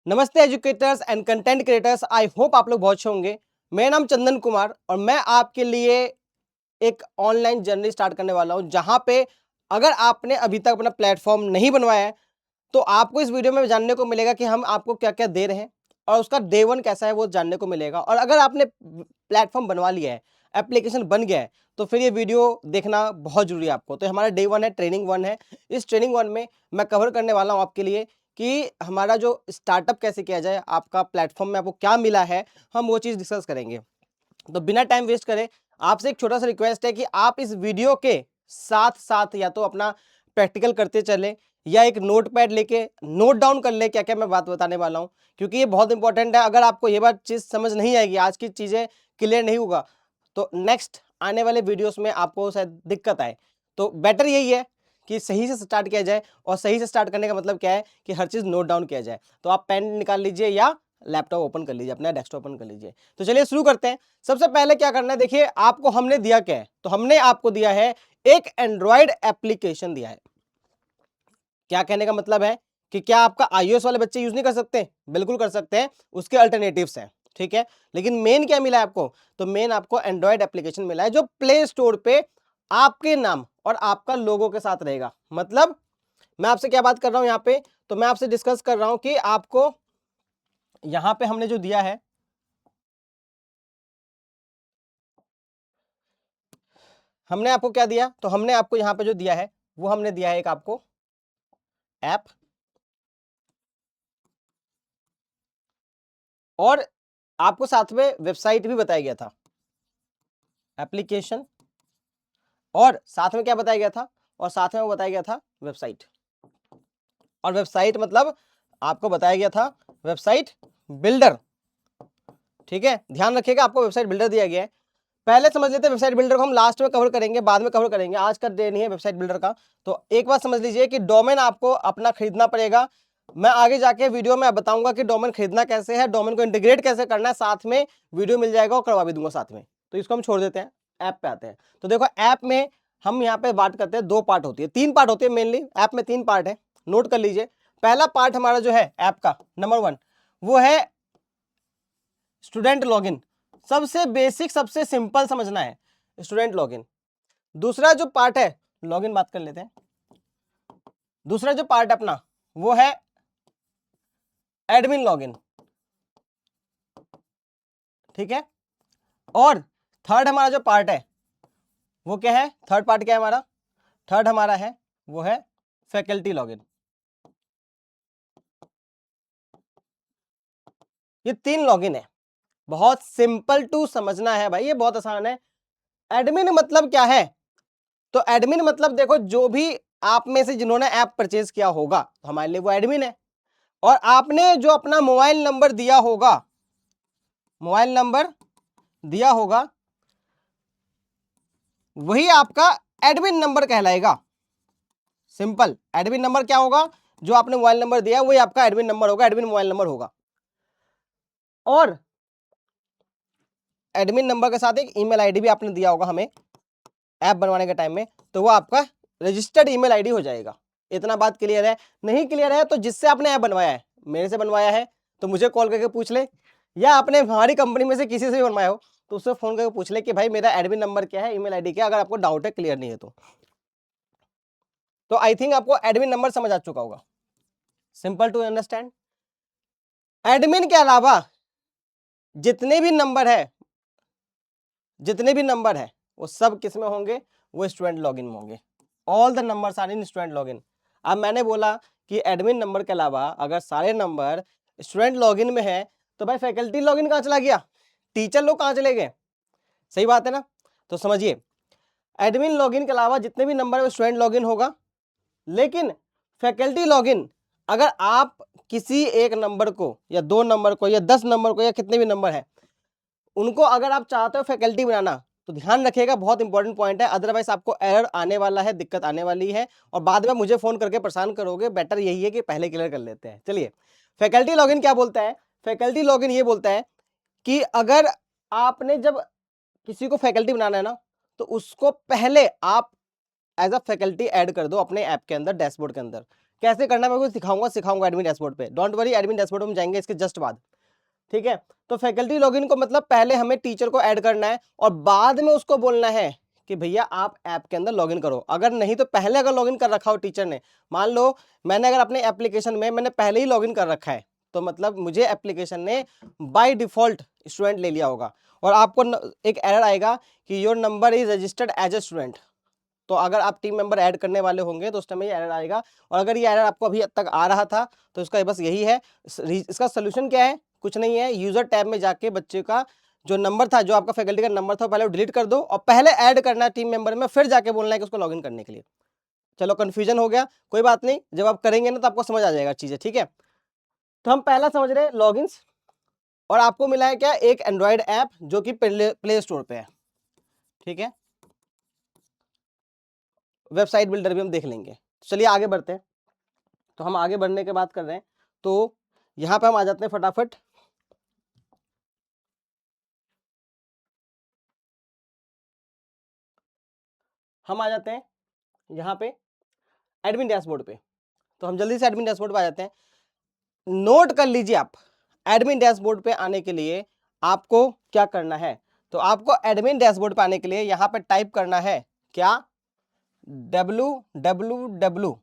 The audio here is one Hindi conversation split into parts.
नमस्ते educators and content creators, I hope आप लोग बहुत अच्छे होंगे। मेरा नाम चंदन कुमार और मैं आपके लिए एक ऑनलाइन जर्नी स्टार्ट करने वाला हूं, जहां पे अगर आपने अभी तक अपना प्लेटफॉर्म नहीं बनवाया है तो आपको इस वीडियो में जानने को मिलेगा कि हम आपको क्या क्या दे रहे हैं और उसका डे वन कैसा है वो जानने को मिलेगा। और अगर आपने प्लेटफॉर्म बनवा लिया है, एप्लीकेशन बन गया है, तो फिर ये वीडियो देखना बहुत जरूरी है आपको। तो हमारा डे वन है, ट्रेनिंग वन है। इस ट्रेनिंग वन में मैं कवर करने वाला हूँ आपके लिए कि हमारा जो स्टार्टअप कैसे किया जाए, आपका प्लेटफॉर्म में आपको क्या मिला है, हम वो चीज़ डिस्कस करेंगे। तो बिना टाइम वेस्ट करे आपसे एक छोटा सा रिक्वेस्ट है कि आप इस वीडियो के साथ साथ या तो अपना प्रैक्टिकल करते चले या एक नोट पैड लेके नोट डाउन कर ले क्या क्या मैं बात बताने वाला हूं, क्योंकि ये बहुत इंपॉर्टेंट है। अगर आपको ये बात चीज़ समझ नहीं आएगी, आज की चीज़ें क्लियर नहीं होगा, तो नेक्स्ट आने वाले वीडियोस में आपको शायद दिक्कत आए। तो बेटर यही है कि सही से स्टार्ट किया जाए, और सही से स्टार्ट करने का मतलब क्या है कि हर चीज़ नोट डाउन किया जाए। तो आप पेन निकाल लीजिए या लैपटॉप ओपन कर लीजिए, अपना डेस्कटॉप ओपन कर लीजिए। तो चलिए शुरू करते हैं। सबसे पहले क्या करना है, देखिए आपको हमने दिया क्या है। तो हमने आपको दिया है एक एंड्रॉयड एप्लीकेशन दिया है। क्या कहने का मतलब है कि क्या आपका iOS वाले बच्चे यूज नहीं कर सकते? बिल्कुल कर सकते हैं, उसके अल्टरनेटिव्स हैं, ठीक है। लेकिन मेन क्या मिला है आपको? तो मेन आपको एंड्रॉयड एप्लीकेशन मिला है जो प्ले स्टोर पे आपके नाम और आपका लोगो के साथ रहेगा। मतलब मैं आपसे क्या बात कर रहा हूं यहाँ पे, तो मैं आपसे डिस्कस कर रहा हूं कि आपको यहाँ पे हमने जो दिया है, हमने आपको क्या दिया? तो हमने आपको यहाँ पे जो दिया है वो हमने दिया है एक आपको ऐप, और आपको साथ में वेबसाइट भी बताया गया था। एप्लीकेशन और साथ में क्या बताया गया था? और साथ में वो बताया गया था वेबसाइट। और वेबसाइट मतलब आपको बताया गया था वेबसाइट बिल्डर, ठीक है। ध्यान रखिएगा, आपको वेबसाइट बिल्डर दिया गया है। पहले समझ लेते हैं, वेबसाइट बिल्डर को हम लास्ट में कवर करेंगे, बाद में कवर करेंगे, आज का डे नहीं है वेबसाइट बिल्डर का। तो एक बात समझ लीजिए कि डोमेन आपको अपना खरीदना पड़ेगा। मैं आगे जाके वीडियो में बताऊंगा कि डोमेन खरीदना कैसे है, डोमेन को इंटीग्रेट कैसे करना है, साथ में वीडियो मिल जाएगा और करवा भी दूंगा साथ में। तो इसको हम छोड़ देते हैं, ऐप पे आते हैं। तो देखो ऐप में हम यहाँ पे बात करते हैं, दो पार्ट होती है, तीन पार्ट होती है मेनली। ऐप में तीन पार्ट है, नोट कर लीजिए। पहला पार्ट हमारा जो है ऐप का नंबर वन, वो है स्टूडेंट लॉगिन। सबसे बेसिक, सबसे सिंपल समझना है, स्टूडेंट लॉगिन। दूसरा जो पार्ट है, लॉगिन बात कर लेते हैं। दूसरा जो पार्ट अपना वो है एडमिन लॉगिन, ठीक है। और थर्ड हमारा जो पार्ट है वो क्या है? थर्ड पार्ट क्या है हमारा? थर्ड हमारा है वो है फैकल्टी लॉगिन। ये तीन लॉगिन है, बहुत सिंपल टू समझना है भाई, ये बहुत आसान है। एडमिन मतलब क्या है? तो एडमिन मतलब देखो, जो भी आप में से जिन्होंने ऐप परचेज किया होगा, तो हमारे लिए वो एडमिन है। और आपने जो अपना मोबाइल नंबर दिया होगा, मोबाइल नंबर दिया होगा, वही आपका एडमिन नंबर कहलाएगा। सिंपल, एडमिन नंबर क्या होगा? जो आपने मोबाइल नंबर दिया है वही आपका एडमिन नंबर होगा, एडमिन मोबाइल नंबर होगा। और एडमिन नंबर के साथ एक ईमेल आईडी भी आपने दिया होगा हमें ऐप बनवाने के टाइम में, तो वो आपका रजिस्टर्ड ईमेल आईडी हो जाएगा। इतना बात क्लियर है? नहीं क्लियर है तो जिससे आपने ऐप बनवाया है, मेरे से बनवाया है तो मुझे कॉल करके पूछ ले, या आपने हमारी कंपनी में से किसी से भी बनवाया हो तो उससे फोन करके पूछ ले कि भाई मेरा एडमिन नंबर क्या है, ईमेल आईडी क्या है, अगर आपको डाउट है, क्लियर नहीं है तो आई थिंक आपको एडमिन नंबर समझ आ चुका होगा। Simple to understand. एडमिन के अलावा जितने भी नंबर है, जितने भी नंबर है वो सब किस में होंगे? वो स्टूडेंट लॉगिन में होंगे। All the numbers are in student login. अब मैंने बोला कि एडमिन नंबर के अलावा अगर सारे नंबर स्टूडेंट लॉगिन में है, तो भाई फैकल्टी लॉगिन कहाँ चला गया? टीचर लोग कहाँ चले गए? सही बात है ना? तो समझिए, एडमिन लॉगिन के अलावा जितने भी नंबर है स्टूडेंट लॉगिन होगा। लेकिन फैकल्टी लॉगिन, अगर आप किसी एक नंबर को या दो नंबर को या 10 नंबर को या कितने भी नंबर है, उनको अगर आप चाहते हो फैकल्टी बनाना, तो ध्यान रखिएगा, बहुत इंपॉर्टेंट पॉइंट है, अदरवाइज आपको एरर आने वाला है, दिक्कत आने वाली है और बाद में मुझे फोन करके परेशान करोगे। बेटर यही है कि पहले क्लियर कर लेते हैं। चलिए, फैकल्टी लॉगिन क्या बोलता है? फैकल्टी लॉगिन ये बोलता है कि अगर आपने जब किसी को फैकल्टी बनाना है ना, तो उसको पहले आप एज अ फैकल्टी ऐड कर दो अपने ऐप के अंदर, डैशबोर्ड के अंदर। कैसे करना मैं आपको सिखाऊंगा एडमिन डैशबोर्ड पे। डोंट वरी, एडमिन डैशबोर्ड में जाएंगे इसके जस्ट बाद, ठीक है। तो फैकल्टी लॉगिन को मतलब पहले हमें टीचर को ऐड करना है और बाद में उसको बोलना है कि भैया आप ऐप के अंदर लॉगिन करो। अगर नहीं तो पहले अगर लॉगिन कर रखा हो टीचर ने, मान लो मैंने अगर अपने एप्लीकेशन में मैंने पहले ही लॉगिन कर रखा है, तो मतलब मुझे एप्लीकेशन ने बाय डिफॉल्ट स्टूडेंट ले लिया होगा और आपको एक एरर आएगा कि your number is registered as a student. तो अगर आप टीम मेंबर ऐड करने वाले होंगे तो उस टाइम ये एरर आएगा। और अगर ये एरर आपको अभी तक आ रहा था तो इसका बस यही है, इसका सोल्यूशन क्या है, कुछ नहीं है। यूजर टैब में जाके बच्चे का जो नंबर था, जो आपका फैकल्टी का नंबर था, पहले वो डिलीट कर दो और पहले ऐड करना है टीम मेंबर में, फिर जाके बोलना है कि उसको लॉगिन करने के लिए। चलो कंफ्यूजन हो गया, कोई बात नहीं, जब आप करेंगे ना तो आपको समझ आ जाएगा चीजें, ठीक है। तो हम पहला समझ रहे हैं लॉगिन, और आपको मिला है क्या, एक एंड्रॉइड ऐप जो कि प्ले स्टोर पे है, ठीक है। वेबसाइट बिल्डर भी हम देख लेंगे। चलिए आगे बढ़ते हैं। तो हम आगे बढ़ने के बात कर रहे हैं, तो यहां पे हम आ जाते हैं फटाफट। हम आ जाते हैं यहाँ पे एडमिन डैशबोर्ड पे। तो हम जल्दी से एडमिन डैशबोर्ड पे आ जाते हैं। नोट कर लीजिए आप, एडमिन डैशबोर्ड पे आने के लिए आपको क्या करना है। तो आपको एडमिन डैशबोर्ड पे आने के लिए यहाँ पे टाइप करना है क्या, www,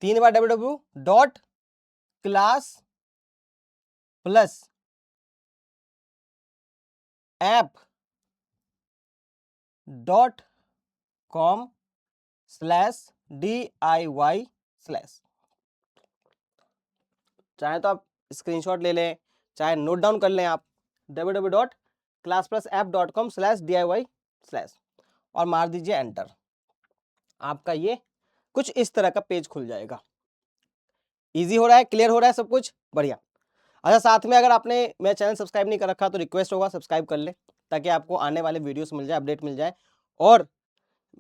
3 बार www.class प्लस app.com/DIY/। चाहे तो आप स्क्रीनशॉट ले लें, चाहे नोट डाउन कर लें आप, www.classplusapp.com/DIY/ और मार दीजिए एंटर। आपका ये कुछ इस तरह का पेज खुल जाएगा। इजी हो रहा है, क्लियर हो रहा है सब कुछ, बढ़िया। अच्छा, साथ में अगर आपने मेरा चैनल सब्सक्राइब नहीं कर रखा तो रिक्वेस्ट होगा सब्सक्राइब कर ले, ताकि आपको आने वाले वीडियोस मिल जाए, अपडेट मिल जाए। और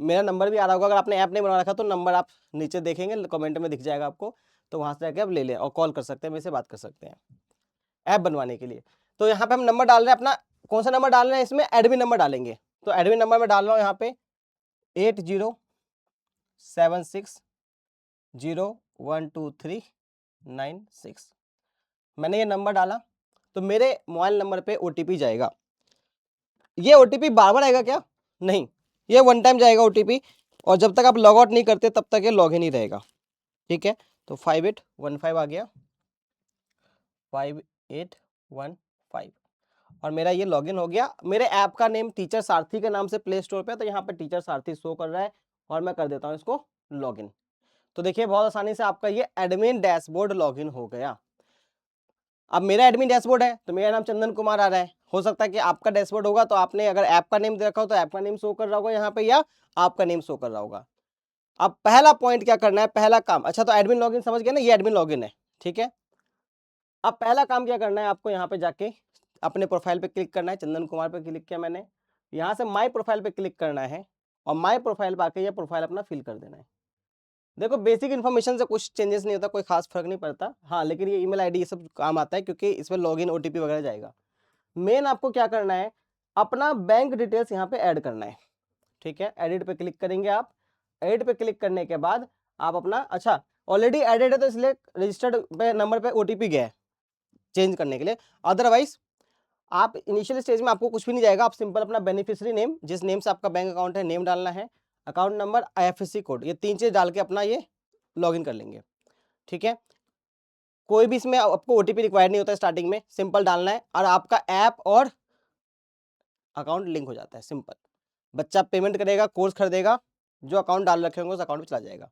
मेरा नंबर भी आ रहा होगा, अगर आपने ऐप नहीं बना रखा तो नंबर आप नीचे देखेंगे, कमेंट में दिख जाएगा आपको, तो वहां से जाके आप ले लें और कॉल कर सकते हैं, मेरे से बात कर सकते हैं ऐप बनवाने के लिए। तो यहाँ पे हम नंबर डाल रहे हैं अपना, कौन सा नंबर डाल रहे हैं इसमें, एडमिन नंबर डालेंगे। तो एडमिन नंबर में डाल रहा हूँ यहाँ पे 8076012396। मैंने ये नंबर डाला तो मेरे मोबाइल नंबर पे ओटीपी जाएगा। ये ओटीपी बार बार आएगा क्या, नहीं, ये वन टाइम जाएगा ओटीपी, और जब तक आप लॉग आउट नहीं करते तब तक ये लॉग इन ही रहेगा, ठीक है। तो 5815 आ गया, 5815, और मेरा ये लॉगिन हो गया। मेरे ऐप का नेम टीचर सारथी के नाम से प्ले स्टोर पे, तो यहाँ पे टीचर सारथी शो कर रहा है और मैं कर देता हूँ इसको लॉगिन। तो देखिए बहुत आसानी से आपका ये एडमिन डैशबोर्ड लॉगिन हो गया। अब मेरा एडमिन डैशबोर्ड है तो मेरा नाम चंदन कुमार आ रहा है। हो सकता है कि आपका डैशबोर्ड होगा तो आपने अगर ऐप का नेम दे रखा हो तो ऐप का नेम शो कर रहा होगा यहाँ पे, या आपका नेम शो कर रहा होगा। अब पहला पॉइंट क्या करना है, पहला काम, अच्छा तो एडमिन लॉगिन समझ गए ना, ये एडमिन लॉगिन है, ठीक है। अब पहला काम क्या करना है, आपको यहाँ पे जाके अपने प्रोफाइल पे क्लिक करना है। चंदन कुमार पे क्लिक किया मैंने, यहाँ से माय प्रोफाइल पे क्लिक करना है और माय प्रोफाइल पे आके ये प्रोफाइल अपना फिल कर देना है। देखो बेसिक इन्फॉर्मेशन से कुछ चेंजेस नहीं होता, कोई खास फर्क नहीं पड़ता, हाँ, लेकिन ये ईमेल आईडी ये सब काम आता है क्योंकि इसमें लॉगिन ओटीपी वगैरह जाएगा। मेन आपको क्या करना है, अपना बैंक डिटेल्स यहाँ पे ऐड करना है, ठीक है। एडिट पे क्लिक करेंगे आप, एडिट पे क्लिक करने के बाद आप अपना, अच्छा ऑलरेडी एडिट है तो इसलिए रजिस्टर्ड पे नंबर पे ओटीपी गया है चेंज करने के लिए। अदरवाइज आप इनिशियल स्टेज में आपको कुछ भी नहीं जाएगा, आप सिंपल अपना बेनिफिशियरी नेम, जिस नेम से आपका बैंक अकाउंट है, नेम डालना है, अकाउंट नंबर, आईएफएससी कोड, ये 3 चीज डाल के अपना ये लॉगिन कर लेंगे, ठीक है। कोई भी इसमें आपको ओटीपी रिक्वायर्ड नहीं होता है, स्टार्टिंग में सिंपल डालना है और आपका ऐप और अकाउंट लिंक हो जाता है, सिंपल। बच्चा पेमेंट करेगा, कोर्स खरीदेगा, जो अकाउंट डाल रखे होंगे उस अकाउंट में चला जाएगा।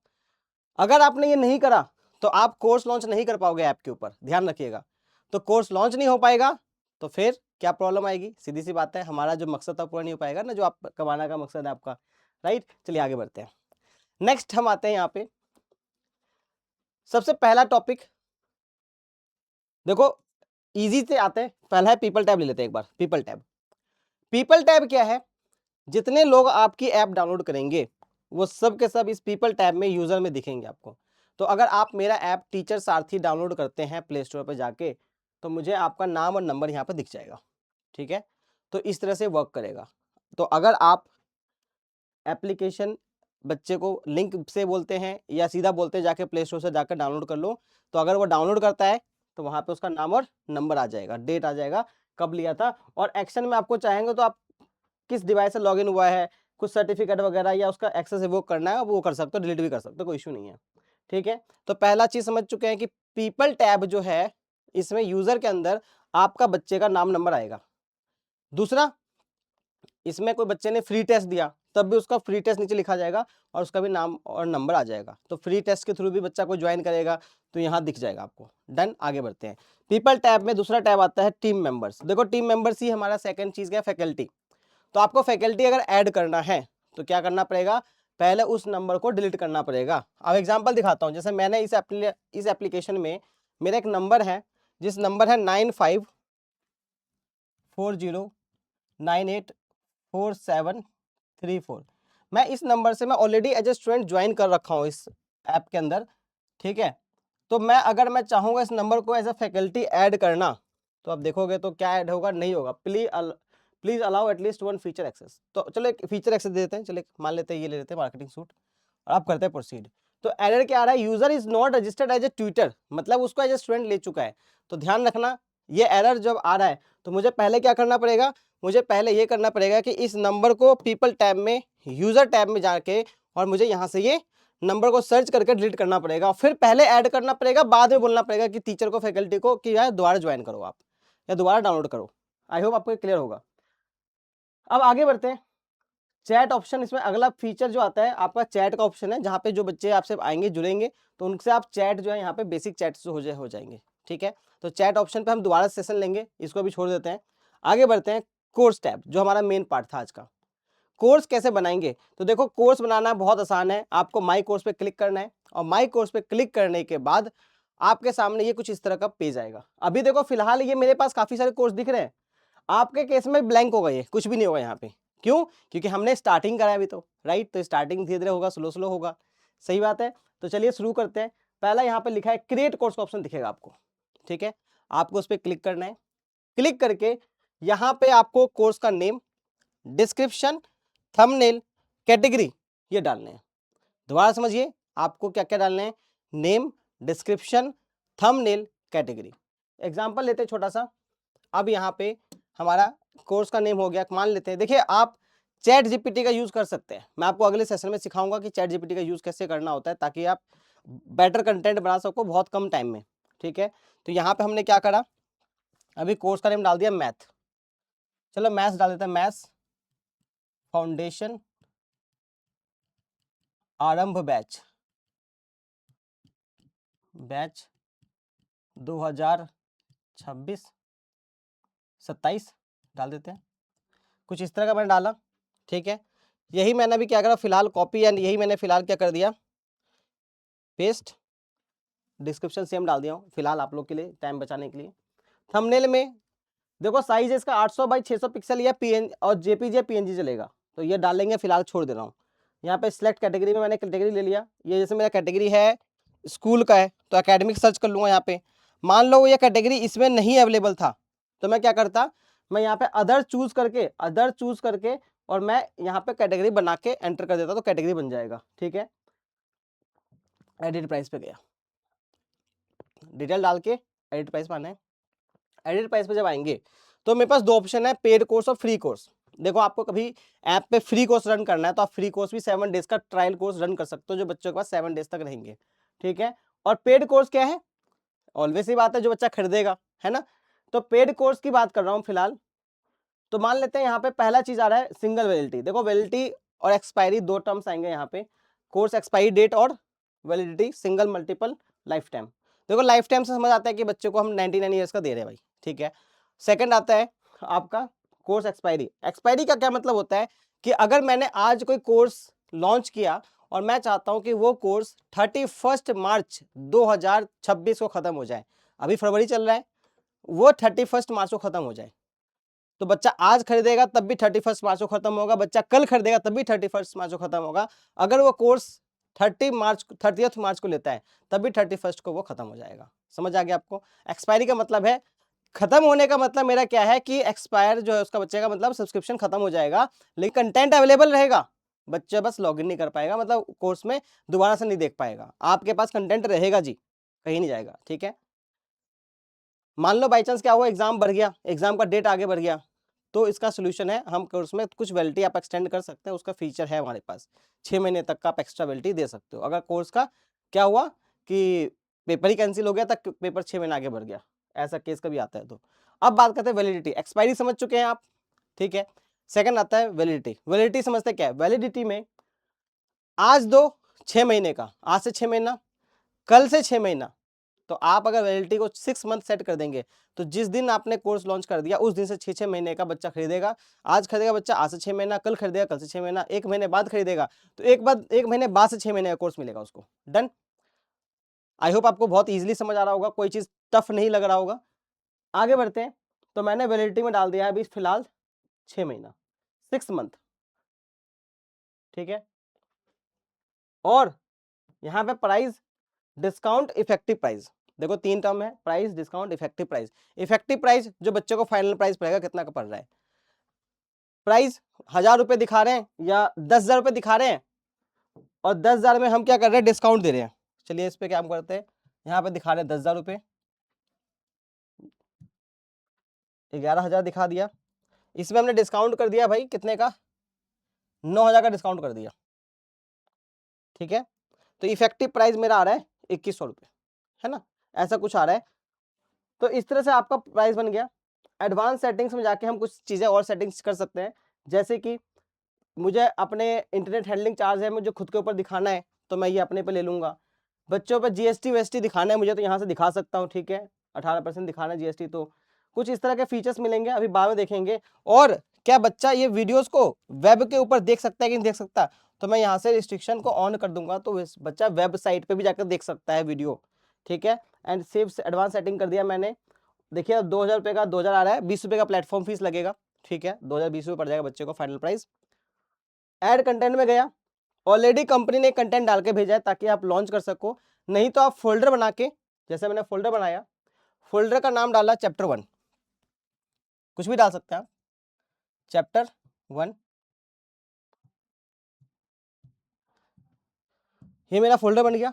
अगर आपने ये नहीं करा तो आप कोर्स लॉन्च नहीं कर पाओगे ऐप के ऊपर, ध्यान रखिएगा। तो कोर्स लॉन्च नहीं हो पाएगा तो फिर क्या प्रॉब्लम आएगी, सीधी सी बात है, हमारा जो मकसद था पूरा नहीं हो पाएगा ना, जो आप कमाने का मकसद है आपका, राइट। चलिए आगे बढ़ते हैं। नेक्स्ट हम आते हैं यहाँ पे, सबसे पहला टॉपिक देखो इजी से आते हैं। पहला है पीपल टैब, ले लेते हैं एक बार पीपल टैब। पीपल टैब क्या है, जितने लोग आपकी ऐप डाउनलोड करेंगे वो सब के सब इस पीपल टैब में यूजर में दिखेंगे आपको। तो अगर आप मेरा ऐप टीचर सारथी डाउनलोड करते हैं प्ले स्टोर पर जाके, तो मुझे आपका नाम और नंबर यहाँ पर दिख जाएगा, ठीक है। तो इस तरह से वर्क करेगा। तो अगर आप एप्लीकेशन बच्चे को लिंक से बोलते हैं या सीधा बोलते हैं जाके प्ले स्टोर से जाकर डाउनलोड कर लो। तो अगर वो डाउनलोड करता है तो वहाँ पे उसका नाम और नंबर आ जाएगा, डेट आ जाएगा, कब लिया था, और एक्शन में आपको चाहेंगे तो आप किस डिवाइस से लॉगिन हुआ है, कुछ सर्टिफिकेट वगैरह या उसका एक्सेस रिवोक करना है वो कर सकते हो, डिलीट भी कर सकते हो, कोई इशू नहीं है। ठीक है, तो पहला चीज समझ चुके हैं कि पीपल टैब जो है इसमें यूजर के अंदर आपका बच्चे का नाम नंबर आएगा। दूसरा, इसमें कोई बच्चे ने फ्री टेस्ट दिया तब भी उसका फ्री टेस्ट नीचे लिखा जाएगा और उसका भी नाम और नंबर आ जाएगा। तो फ्री टेस्ट के थ्रू भी बच्चा को ज्वाइन करेगा तो यहाँ दिख जाएगा आपको। डन, आगे बढ़ते हैं। पीपल टैब में दूसरा टैब आता है टीम मेंबर्स। देखो टीम मेंबर्स ही हमारा सेकंड चीज क्या, फैकल्टी। तो आपको फैकल्टी अगर ऐड करना है तो क्या करना पड़ेगा, पहले उस नंबर को डिलीट करना पड़ेगा। अब एग्जांपल दिखाता हूं, जैसे मैंने इस एप्लीकेशन में मेरा एक नंबर है जिस नंबर है 9540984734। मैं इस नंबर से मैं already as a student join कर रखा हूँ इस ऐप के अंदर। ठीक है, तो मैं अगर मैं चाहूंगा इस नंबर को एज ए फैकल्टी ऐड करना तो आप देखोगे तो क्या ऐड होगा, नहीं होगा। Please allow at least one feature access. तो चलो एक फीचर एक्सेस दे देते हैं, चलो मान लेते हैं ये ले लेते हैं मार्केटिंग सूट और आप करते हैं प्रोसीड। तो एरर क्या आ रहा है, user is not registered as a Twitter, मतलब उसको एज ए स्टूडेंट ले चुका है। तो ध्यान रखना ये एरर जब आ रहा है तो मुझे पहले क्या करना पड़ेगा, मुझे पहले ये करना पड़ेगा कि इस नंबर को पीपल टैब में, यूजर टैब में जाके और मुझे यहाँ से ये नंबर को सर्च करके डिलीट करना पड़ेगा, फिर पहले ऐड करना पड़ेगा, बाद में बोलना पड़ेगा कि टीचर को, फैकल्टी को कि यार दोबारा ज्वाइन करो आप या दोबारा डाउनलोड करो। आई होप आपको क्लियर होगा। अब आगे बढ़ते हैं। चैट ऑप्शन, इसमें अगला फीचर जो आता है आपका चैट का ऑप्शन है, जहाँ पे जो बच्चे आपसे आएंगे जुड़ेंगे तो उनसे आप चैट जो है यहाँ पे बेसिक चैट से हो जाएंगे। ठीक है, तो चैट ऑप्शन पे हम दोबारा सेशन लेंगे, इसको भी छोड़ देते हैं। आगे बढ़ते हैं कोर्स टैब, जो हमारा मेन पार्ट था आज का। कोर्स कैसे बनाएंगे, तो देखो कोर्स बनाना बहुत आसान है। आपको माई कोर्स पे क्लिक करना है और माई कोर्स पे क्लिक करने के बाद आपके सामने ये कुछ इस तरह का पेज आएगा। अभी देखो फिलहाल ये मेरे पास काफी सारे कोर्स दिख रहे हैं, आपके केस में ब्लैंक होगा, ये कुछ भी नहीं होगा यहाँ पे। क्यों, क्योंकि हमने स्टार्टिंग करा है अभी तो, राइट। तो स्टार्टिंग धीरे धीरे होगा, स्लो स्लो होगा, सही बात है। तो चलिए शुरू करते हैं। पहला यहाँ पे लिखा है क्रिएट कोर्स का ऑप्शन दिखेगा आपको। ठीक है, आपको उस पर क्लिक करना है। क्लिक करके यहाँ पे आपको कोर्स का नेम, डिस्क्रिप्शन, थंबनेल, कैटेगरी ये डालने हैं। दोबारा समझिए, आपको क्या क्या डालने हैं, name, description, thumbnail, category. Example लेते हैं छोटा सा। अब यहाँ पे हमारा कोर्स का नेम हो गया, मान लेते हैं। देखिए आप चैट जीपीटी का यूज कर सकते हैं, मैं आपको अगले सेशन में सिखाऊंगा कि चैट जीपीटी का यूज कैसे करना होता है ताकि आप बेटर कंटेंट बना सको बहुत कम टाइम में। ठीक है, तो यहाँ पे हमने क्या करा, अभी कोर्स का नेम डाल दिया मैथ। चलो मैथ्स डाल देते हैं, मैथ्स फाउंडेशन आरंभ बैच 2026-27 डाल देते हैं, कुछ इस तरह का मैंने डाला। ठीक है, यही मैंने अभी क्या करा फिलहाल कॉपी, एंड यही मैंने फिलहाल क्या कर दिया, पेस्ट। डिस्क्रिप्शन सेम डाल दिया हूँ फिलहाल आप लोग के लिए टाइम बचाने के लिए। थंबनेल में देखो साइज इसका 800 बाई 600 पिक्सल या पीएन और जेपीजे पीएनजी चलेगा, तो ये डालेंगे, फिलहाल छोड़ दे रहा हूँ। यहाँ पे सिलेक्ट कैटेगरी में मैंने कैटेगरी ले लिया, ये जैसे मेरा कैटेगरी है स्कूल का है तो एकेडमिक सर्च कर लूँगा यहाँ पे। मान लो ये कैटेगरी इसमें नहीं अवेलेबल था तो मैं क्या करता, मैं यहाँ पे अदर चूज करके और मैं यहाँ पे कैटेगरी बना के एंटर कर देता तो कैटेगरी बन जाएगा। ठीक है, एडिट प्राइस पे गया, डिटेल डाल के एडिट प्राइस पे आना है। एडिट प्राइस पे जब आएंगे तो मेरे पास दो ऑप्शन है, पेड कोर्स और फ्री कोर्स। देखो आपको कभी ऐप पे फ्री कोर्स रन करना है तो आप फ्री कोर्स भी 7 डेज का ट्रायल कोर्स रन कर सकते हो जो बच्चों के पास 7 डेज तक रहेंगे। ठीक है, और पेड कोर्स क्या है, ऑलवेज ही बात है जो बच्चा खरीदेगा, है ना। तो पेड कोर्स की बात कर रहा हूँ फिलहाल। तो मान लेते हैं यहाँ पे पहला चीज आ रहा है सिंगल वैलिडिटी। देखो वैलिडिटी और एक्सपायरी दो टर्म्स आएंगे यहाँ पे, कोर्स एक्सपायरी डेट और validity, single multiple life time. देखो लाइफ टाइम से समझ आता है कि बच्चे को हम 99 ईयर्स का दे रहे हैं भाई। ठीक है, सेकंड आता है आपका कोर्स एक्सपायरी। एक्सपायरी का क्या मतलब होता है कि अगर मैंने आज कोई कोर्स लॉन्च किया और मैं चाहता हूं कि वो कोर्स 31 मार्च 2026 को खत्म हो जाए, अभी फरवरी चल रहा है, वो 31 मार्च को खत्म हो जाए, तो बच्चा आज खरीदेगा तब भी 31 मार्च को खत्म होगा, बच्चा कल खरीदेगा तब भी 31 मार्च को खत्म होगा। अगर वो कोर्स 30 मार्च को लेता है तब भी 31 को वो खत्म हो जाएगा। समझ आ गया आपको। एक्सपायरी का मतलब है, खत्म होने का मतलब मेरा क्या है कि एक्सपायर जो है उसका बच्चे का मतलब सब्सक्रिप्शन खत्म हो जाएगा, लेकिन कंटेंट अवेलेबल रहेगा। बच्चा बस लॉगिन नहीं कर पाएगा, मतलब कोर्स में दोबारा से नहीं देख पाएगा। आपके पास कंटेंट रहेगा जी, कहीं नहीं जाएगा, ठीक है। मान लो बाई चांस क्या हुआ, एग्जाम बढ़ गया, एग्जाम का डेट आगे बढ़ गया, तो इसका सोल्यूशन है, हम कोर्स में कुछ वैलिडिटी आप एक्सटेंड कर सकते हैं, उसका फीचर है हमारे पास, 6 महीने तक का आप एक्स्ट्रा वैलिडिटी दे सकते हो। अगर कोर्स का क्या हुआ कि पेपर ही कैंसिल हो गया, तक पेपर 6 महीने आगे बढ़ गया, ऐसा केस कभी आता है तो। अब बात करते हैं वैलिडिटी, एक्सपायरी समझ चुके हैं आप, ठीक है। सेकंड आता है वैलिडिटी। वैलिडिटी समझते क्या है, वैलिडिटी में आज दो 6 महीने का, आज से 6 महीना, कल से 6 महीना, तो आप अगर वैलिडिटी को 6 मंथ सेट कर देंगे, तो जिस दिन आपने कोर्स लॉन्च कर दिया उस दिन से 6 महीने का बच्चा खरीदेगा। आज खरीदेगा बच्चा, आज से 6 महीना, कल खरीदेगा, कल से 6 महीना, 1 महीने बाद खरीदेगा, तो एक महीने बाद से 6 महीने का कोर्स मिलेगा उसको। डन। आई होप आपको बहुत इजीली समझ आ रहा होगा, कोई चीज टफ नहीं लग रहा होगा। आगे बढ़ते हैं, तो मैंने वैलिडिटी में डाल दिया है अभी फिलहाल 6 महीना, 6 मंथ, ठीक है। और यहाँ पे प्राइस, डिस्काउंट, इफेक्टिव प्राइस, देखो 3 टर्म है, price, discount, effective price. Effective price जो बच्चे को फाइनल प्राइस पड़ेगा, कितना का पड़ रहा है। प्राइस 1000 रुपए दिखा रहे हैं या 10,000 रुपए दिखा रहे हैं, और 10,000 में हम क्या कर रहे हैं, डिस्काउंट दे रहे हैं। चलिए इस पे क्या हम करते हैं, यहाँ पे दिखा रहे हैं 10,000 रुपए, 11,000 दिखा दिया, इसमें हमने डिस्काउंट कर दिया भाई कितने का, 9,000 का डिस्काउंट कर दिया, ठीक है। तो इफेक्टिव प्राइस मेरा आ रहा है 2100 रुपए, है ना, ऐसा कुछ आ रहा है। तो इस तरह से आपका प्राइस बन गया। एडवांस सेटिंग्स में जाके हम कुछ चीज़ें और सेटिंग्स कर सकते हैं, जैसे कि मुझे अपने इंटरनेट हैंडलिंग चार्ज है, मुझे खुद के ऊपर दिखाना है, तो मैं ये अपने पे ले लूँगा। बच्चों पे जीएसटी वीएसटी दिखाना है मुझे, तो यहाँ से दिखा सकता हूँ, ठीक है। 18% दिखाना है जीएसटी, तो कुछ इस तरह के फीचर्स मिलेंगे, अभी बाद में देखेंगे। और क्या बच्चा ये वीडियोस को वेब के ऊपर देख सकता है कि नहीं देख सकता, तो मैं यहाँ से रिस्ट्रिक्शन को ऑन कर दूंगा, तो बच्चा वेबसाइट पे भी जाकर देख सकता है वीडियो, ठीक है। एंड सेव एडवांस सेटिंग कर दिया मैंने। देखिए 2,000 रुपये का 2,000 आ रहा है, 20 रुपये का प्लेटफॉर्म फीस लगेगा, ठीक है, 2,020 रुपये पड़ जाएगा बच्चे को फाइनल प्राइस। ऐड कंटेंट में गया, ऑलरेडी कंपनी ने कंटेंट डाल के भेजा है ताकि आप लॉन्च कर सको, नहीं तो आप फोल्डर बना के, जैसे मैंने फोल्डर बनाया, फोल्डर का नाम डाला चैप्टर 1, कुछ भी डाल सकते हैं आप, चैप्टर 1, ये मेरा फोल्डर बन गया,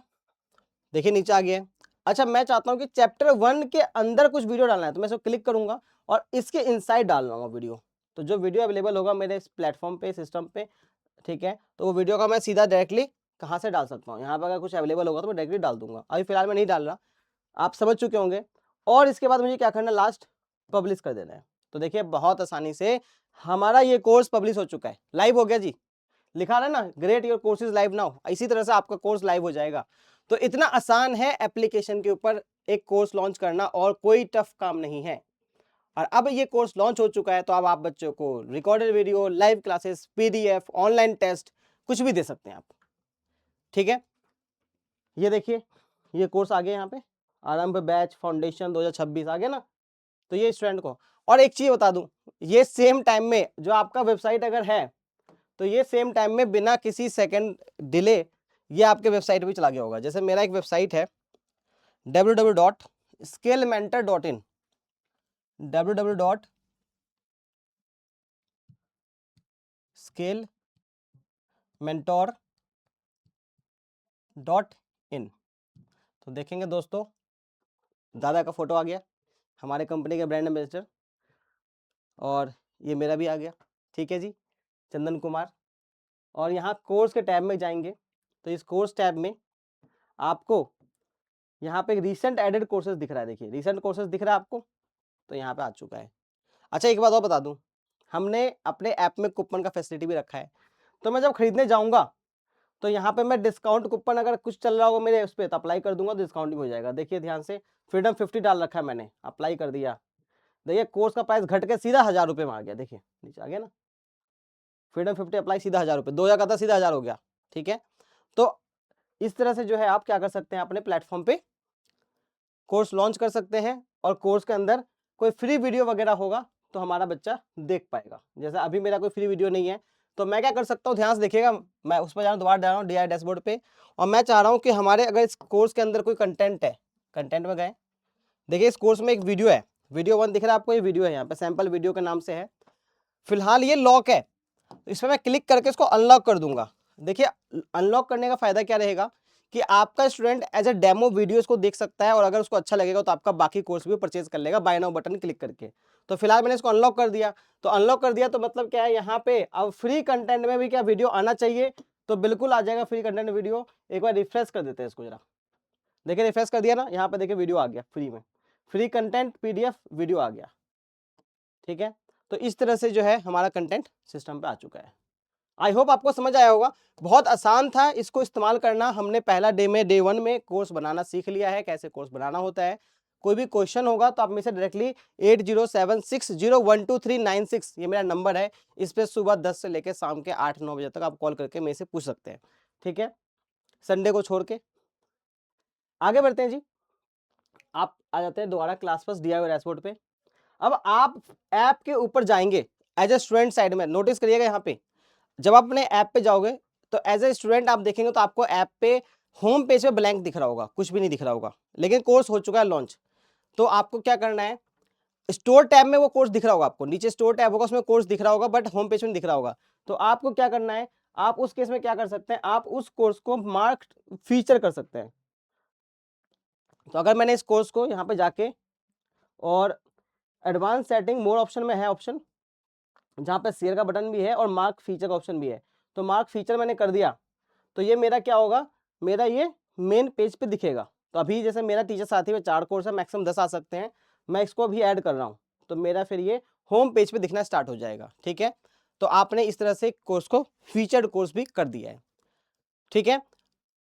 देखिए नीचे आ गया है। अच्छा मैं चाहता हूं कि चैप्टर 1 के अंदर कुछ वीडियो डालना है, तो मैं इसको क्लिक करूंगा और इसके इनसाइड डाल लूंगा वीडियो, तो जो वीडियो अवेलेबल होगा मेरे इस प्लेटफॉर्म पे, सिस्टम पे, ठीक है, तो वो वीडियो का मैं सीधा डायरेक्टली कहाँ से डाल सकता हूँ, यहाँ पर अगर कुछ अवेलेबल होगा तो मैं डायरेक्टली डाल दूंगा। अभी फिलहाल मैं नहीं डाल रहा, आप समझ चुके होंगे। और इसके बाद मुझे क्या करना है, लास्ट पब्लिश कर देना है। तो देखिए बहुत आसानी से हमारा ये कोर्स पब्लिश हो चुका है, लाइव हो गया जी, लिखा रहा है ना, great your course is live now, इसी तरह से आपका कोर्स लाइव हो जाएगा। तो इतना आसान है एप्लीकेशन के ऊपर एक कोर्स लॉन्च करना, और कोई टफ काम नहीं है। और अब ये कोर्स लॉन्च हो चुका है, तो अब आप बच्चों को recorded video, live classes, PDF, online test, कुछ भी दे सकते हैं आप, ठीक है। ये देखिए ये कोर्स आ गया, यहाँ पे आरंभ बैच फाउंडेशन 2026 आ गया ना, तो ये स्टूडेंट को। और एक चीज बता दूं, ये सेम टाइम में जो आपका वेबसाइट अगर है, तो ये सेम टाइम में बिना किसी सेकंड डिले ये आपके वेबसाइट पे चला गया होगा। जैसे मेरा एक वेबसाइट है www.skillmentor.in, www.skillmentor.in, तो देखेंगे दोस्तों दादा का फोटो आ गया, हमारे कंपनी के ब्रांड एम्बेसडर, और ये मेरा भी आ गया, ठीक है जी, चंदन कुमार। और यहाँ कोर्स के टैब में जाएंगे, तो इस कोर्स टैब में आपको यहाँ पे रिसेंट एडेड कोर्सेज दिख रहा है, देखिए रिसेंट कोर्सेज दिख रहा है आपको, तो यहाँ पे आ चुका है। अच्छा एक बात और बता दूं, हमने अपने ऐप में कूपन का फैसिलिटी भी रखा है, तो मैं जब खरीदने जाऊंगा तो यहाँ पे मैं डिस्काउंट कूपन अगर कुछ चल रहा होगा मेरे उस पर, तो अप्लाई कर दूंगा, तो डिस्काउंट भी हो जाएगा। देखिए ध्यान से, फ्रीडम 50 डाल रखा है मैंने, अप्लाई कर दिया, देखिए कोर्स का प्राइस घट के सीधा 1,000 रुपये में आ गया, देखिए नीचे आ गया ना, फ्रीडम 50 अप्लाई, सीधा 1,000 रुपये, 2,000 का था सीधा 1,000 हो गया, ठीक है। तो इस तरह से जो है आप क्या कर सकते हैं, अपने प्लेटफॉर्म पे कोर्स लॉन्च कर सकते हैं, और कोर्स के अंदर कोई फ्री वीडियो वगैरह होगा तो हमारा बच्चा देख पाएगा। जैसे अभी मेरा कोई फ्री वीडियो नहीं है, तो मैं क्या कर सकता हूँ, ध्यान से देखिएगा, मैं उस पर जा रहा हूँ, दोबारा जा रहा हूँ DI डैशबोर्ड पे, और मैं चाह रहा हूँ कि हमारे अगर इस कोर्स के अंदर कोई कंटेंट है, कंटेंट में गए, देखिए इस कोर्स में एक वीडियो है, वीडियो 1 दिख रहा है आपको, ये वीडियो है यहाँ पे सैंपल वीडियो के नाम से है, फिलहाल ये लॉक है, तो इस पर मैं क्लिक करके इसको अनलॉक कर दूंगा, देखिए अनलॉक करने का फायदा क्या रहेगा कि आपका student as a demo videos को देख सकता है और अगर उसको अच्छा लगेगा तो आपका बाकी कोर्स भी परचेज कर लेगा बाय नाउ बटन क्लिक करके। तो फिलहाल मैंने इसको अनलॉक कर दिया, तो अनलॉक कर दिया तो मतलब क्या है, यहाँ पे अब फ्री कंटेंट में भी क्या वीडियो आना चाहिए, तो बिल्कुल आ जाएगा फ्री कंटेंट वीडियो। एक बार रिफ्रेश कर देते हैं इसको जरा, देखिए रिफ्रेश कर दिया ना, यहाँ पे देखिए वीडियो आ गया फ्री में, फ्री कंटेंट पीडीएफ वीडियो आ गया। ठीक है, तो इस तरह से जो है हमारा कंटेंट सिस्टम पे आ चुका है। आई होप आपको समझ आया होगा, बहुत आसान था इसको इस्तेमाल करना। हमने पहला डे 1 में कोर्स बनाना सीख लिया है, कैसे कोर्स बनाना होता है। कोई भी क्वेश्चन होगा तो आप मेरे से डायरेक्टली 8076012396 ये मेरा नंबर है, इस पे सुबह 10 से लेकर शाम के 8-9 बजे तक आप कॉल करके मेरे से पूछ सकते हैं। ठीक है, संडे को छोड़ के आगे बढ़ते हैं जी। आप आ जाते हैं दोबारा क्लास फर्स्ट DIY डैशबोर्ड पे। अब आप ऐप के ऊपर जाएंगे एज ए स्टूडेंट साइड में, नोटिस करिएगा यहाँ पे जब आप अपने ऐप पे जाओगे तो एज ए स्टूडेंट आप देखेंगे तो आपको ऐप पे होम पेज पे ब्लैंक दिख रहा होगा, कुछ भी नहीं दिख रहा होगा, लेकिन कोर्स हो चुका है लॉन्च। तो आपको क्या करना है, स्टोर टैब में वो कोर्स दिख रहा होगा आपको, नीचे स्टोर टैब होगा उसमें कोर्स दिख रहा होगा बट होम पेज में दिख रहा होगा। तो आपको क्या करना है, आप उस केस में क्या कर सकते हैं, आप उस कोर्स को मार्क फीचर कर सकते हैं। तो अगर मैंने इस कोर्स को यहाँ पे जाके और एडवांस सेटिंग मोर ऑप्शन में है ऑप्शन जहाँ पे शेयर का बटन भी है और मार्क फीचर का ऑप्शन भी है, तो मार्क फीचर मैंने कर दिया तो ये मेरा क्या होगा, मेरा ये मेन पेज पे दिखेगा। तो अभी जैसे मेरा टीचर साथी में 4 कोर्स है, मैक्सिमम 10 आ सकते हैं, मैं इसको अभी ऐड कर रहा हूँ तो मेरा फिर ये होम पेज पे दिखना स्टार्ट हो जाएगा। ठीक है, तो आपने इस तरह से कोर्स को फीचर्ड कोर्स भी कर दिया है। ठीक है,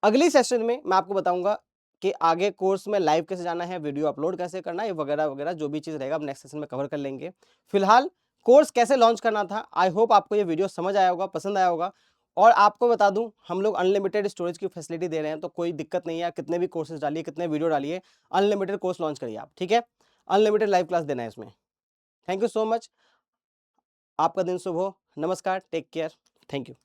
अगली सेशन में मैं आपको बताऊंगा कि आगे कोर्स में लाइव कैसे जाना है, वीडियो अपलोड कैसे करना है, वगैरह वगैरह जो भी चीज़ रहेगा अब नेक्स्ट सेशन में कवर कर लेंगे। फिलहाल कोर्स कैसे लॉन्च करना था, आई होप आपको ये वीडियो समझ आया होगा, पसंद आया होगा। और आपको बता दूं हम लोग अनलिमिटेड स्टोरेज की फैसिलिटी दे रहे हैं, तो कोई दिक्कत नहीं है, कितने भी कोर्सेज डालिए, कितने वीडियो डालिए, अनलिमिटेड कोर्स लॉन्च करिए आप। ठीक है, अनलिमिटेड लाइव क्लास देना है इसमें। थैंक यू सो मच, आपका दिन शुभ हो, नमस्कार, टेक केयर, थैंक यू।